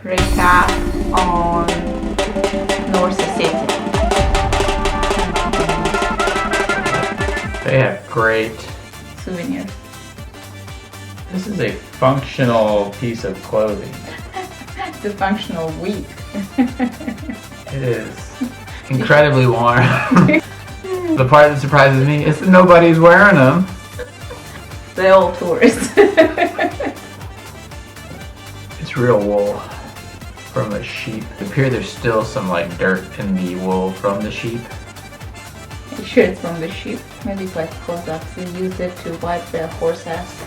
recap on North Ossetia. They have great Souvenirs. This is a functional piece of clothing. It's a functional week. It is incredibly warm. The part that surprises me is that nobody's wearing them. They're all tourists. It's real wool from a sheep. It appears there's still some like dirt in the wool from the sheep. Are you sure it's from the sheep? Maybe it's like Cossacks. They use it to wipe their horse ass.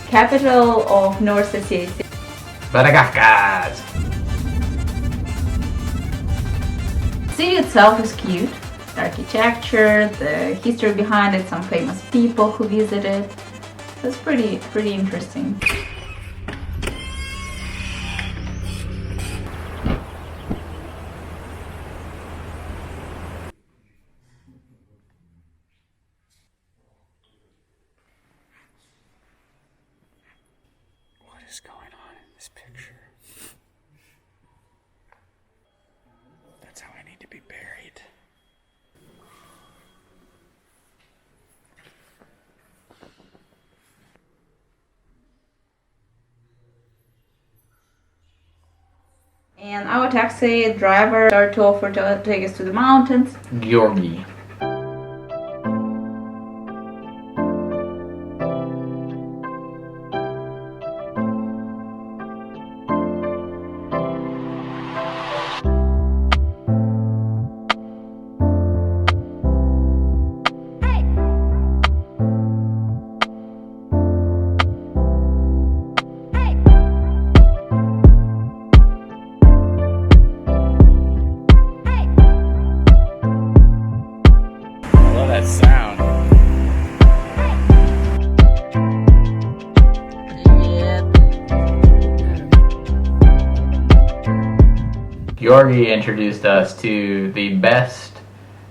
Capital of North Ossetia. Vladikavkaz. The city itself is cute. The architecture, the history behind it, some famous people who visit it. That's pretty interesting. What is going on in this picture? That's how I need to be buried. And our taxi driver started to offer to take us to the mountains. Georgi. Sound. Georgi introduced us to the best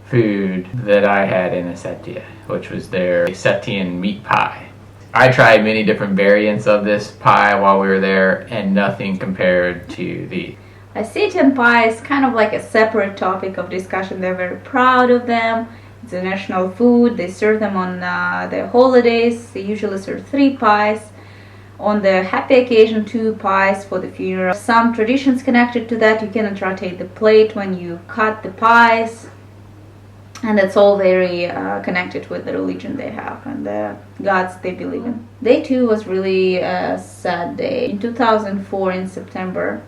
food that I had in Ossetia, which was their Ossetian meat pie. I tried many different variants of this pie while we were there, and nothing compared to the Ossetian pie is kind of like a separate topic of discussion. They're very proud of them. It's a national food. They serve them on their holidays. They usually serve 3 pies. On the happy occasion, 2 pies for the funeral. Some traditions connected to that. You cannot rotate the plate when you cut the pies. And it's all very connected with the religion they have and the gods they believe in. Day 2 was really a sad day. In 2004, in September,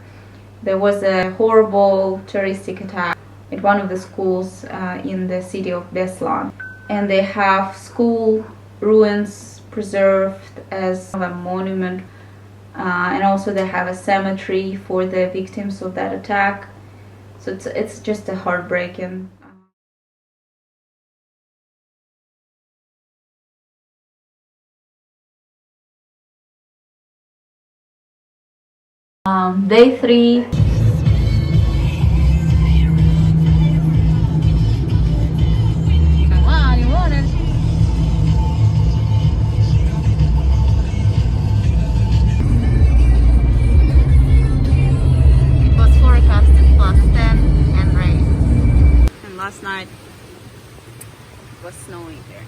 there was a horrible terroristic attack at one of the schools in the city of Beslan, and they have school ruins preserved as a monument, and also they have a cemetery for the victims of that attack. So it's just a heartbreaking. Day 3. Last night it was snowing there.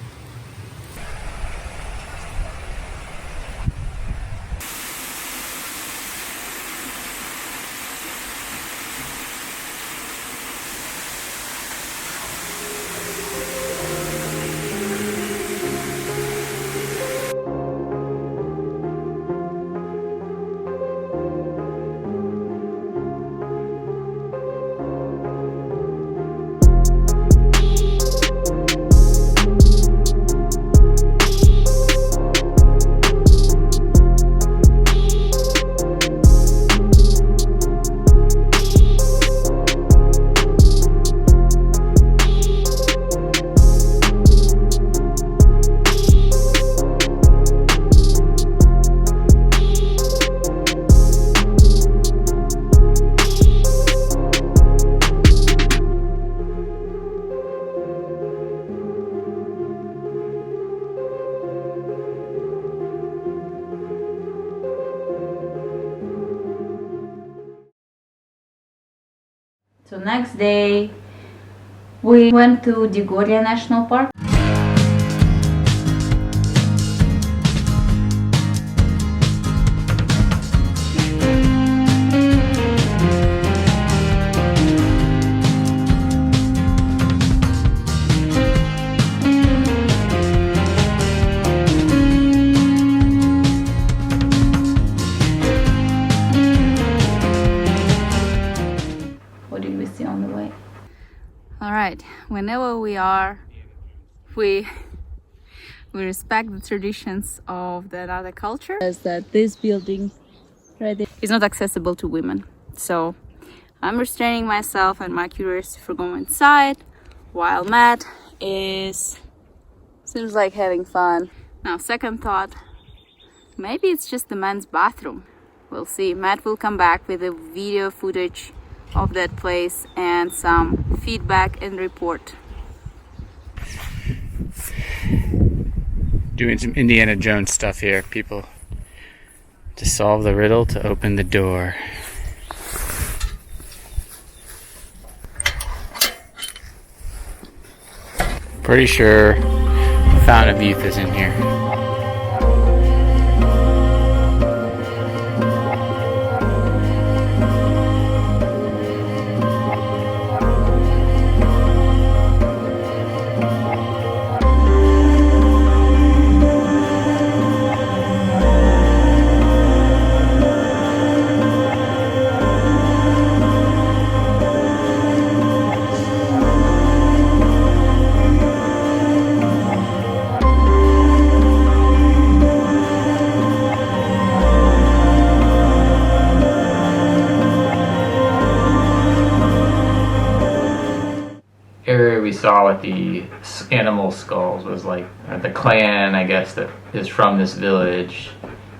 So next day we went to Digoriya National Park. What did we see on the way? All right, whenever we respect the traditions of that other culture. Is that this building right there is not accessible to women, so I'm restraining myself and my curiosity for going inside, while Matt seems like having fun. Now, second thought, maybe it's just the men's bathroom. We'll see. Matt will come back with a video footage of that place and some feedback and report. Doing some Indiana Jones stuff here, people. To solve the riddle, to open the door. Pretty sure Fountain of Youth is in here. Area we saw with the animal skulls was like the clan, I guess, that is from this village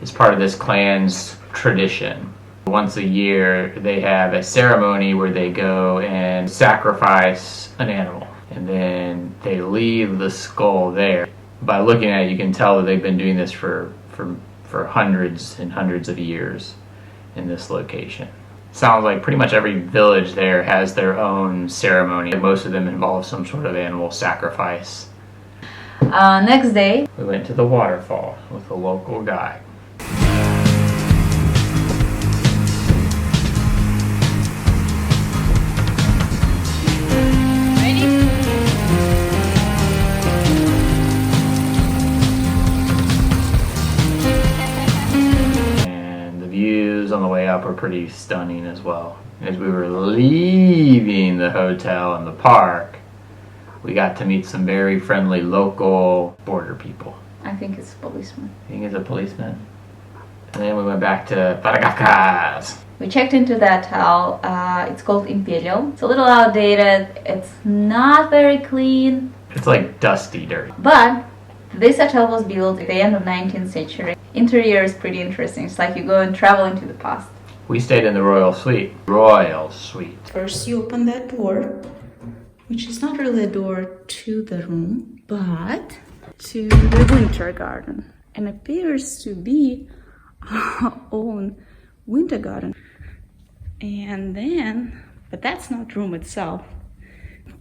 is part of this clan's tradition. Once a year they have a ceremony where they go and sacrifice an animal, and then they leave the skull there. By looking at it, you can tell that they've been doing this for hundreds and hundreds of years in this location. Sounds like pretty much every village there has their own ceremony. Most of them involve some sort of animal sacrifice. Next day, we went to the waterfall with a local guide. On the way up were pretty stunning as well. As we were leaving the hotel and the park, we got to meet some very friendly local border people. I think it's a policeman. I think it's a policeman. And then we went back to Vladikavkaz. We checked into that hotel. It's called Imperial. It's a little outdated. It's not very clean. It's like dusty, dirty. But this hotel was built at the end of 19th century. Interior is pretty interesting. It's like you go and travel into the past. We stayed in the royal suite. Royal suite. First you open that door, which is not really a door to the room, but to the winter garden. And appears to be our own winter garden. And then, but that's not room itself.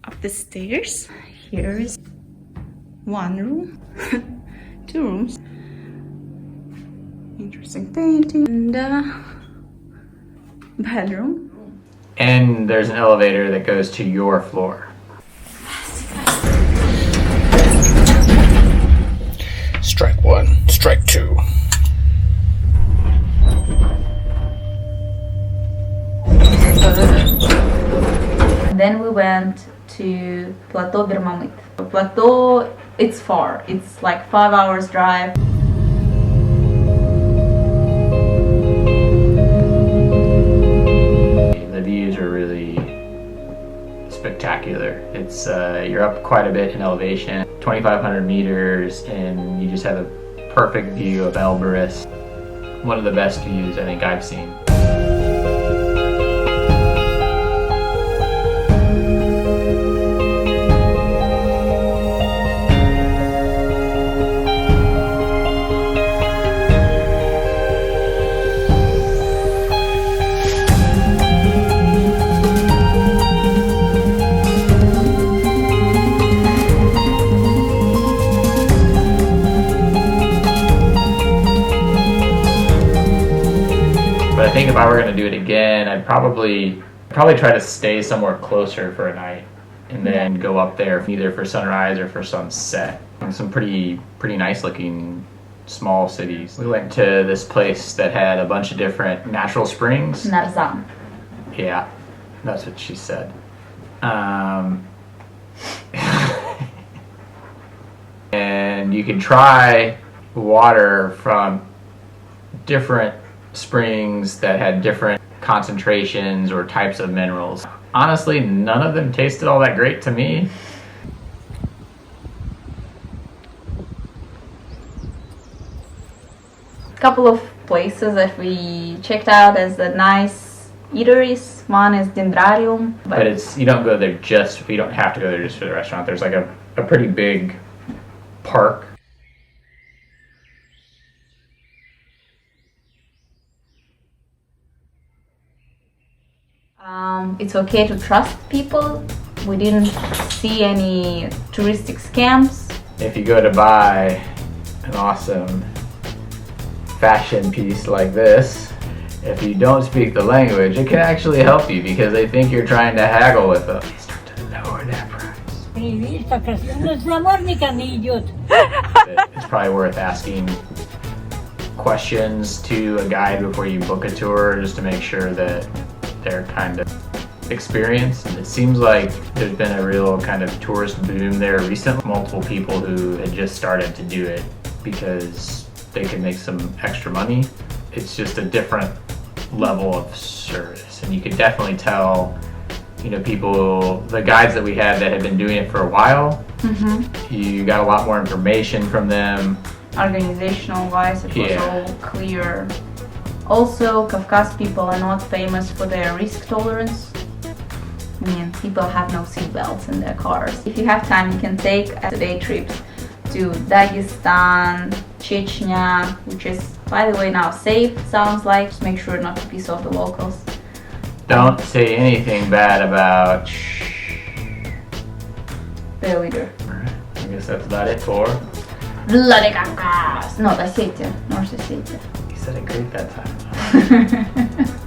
Up the stairs, here is one room, two rooms. Interesting painting. And bedroom. And there's an elevator that goes to your floor. Strike one, strike two. Then we went to Plateau Bermamyt. Plateau, it's far. It's like 5 hours drive. The views are really spectacular. It's you're up quite a bit in elevation, 2,500 meters, and you just have a perfect view of Elbrus. One of the best views I think I've seen. think if I were going to do it again, I'd probably try to stay somewhere closer for a night and then go up there either for sunrise or for sunset. Some pretty nice looking small cities. We went to this place that had a bunch of different natural springs. Narzan. Yeah, that's what she said. And you could try water from different springs that had different concentrations or types of minerals. Honestly, none of them tasted all that great to me. Couple of places that we checked out as the nice eateries. One is Dendrarium, But it's, you don't go there just, you don't have to go there just for the restaurant. There's like a pretty big park. It's okay to trust people. We didn't see any touristic scams. If you go to buy an awesome fashion piece like this, if you don't speak the language, it can actually help you because they think you're trying to haggle with them. They start to lower that price. It's probably worth asking questions to a guide before you book a tour just to make sure that they're kind of experienced. It seems like there's been a real kind of tourist boom there recently. Multiple people who had just started to do it because they can make some extra money. It's just a different level of service, and you could definitely tell, you know, people, the guides that we had that had been doing it for a while, you got a lot more information from them. Organizational wise, it was all clear. Also, Kafkas people are not famous for their risk tolerance. I mean, people have no seatbelts in their cars. If you have time, you can take a day trip to Dagestan, Chechnya, which is, by the way, now safe, sounds like. Just make sure not to piss off the locals. Don't say anything bad about their leader. Alright, I guess that's about it for Vladikavkaz! North Ossetia. You said it great that time.